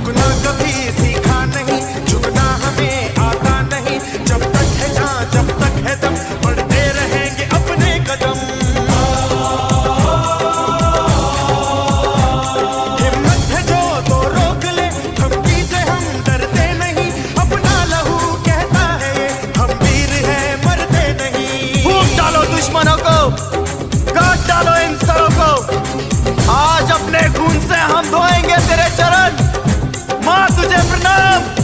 झुकना कभी सीखा नहीं, झुकना हमें आता नहीं। जब तक है जान, जब तक है दम, बढ़ते रहेंगे अपने कदम। हिम्मत है जो तो रोक ले, धमकी से हम डरते नहीं। अपना लहू कहता है ये, हम वीर हैं मरते नहीं। फूंक डालो दुश्मनों को, काट डालो इन सरों को। आज अपने खून से हम धोएंगे तेरे चरण। माँ तुझे प्रणाम।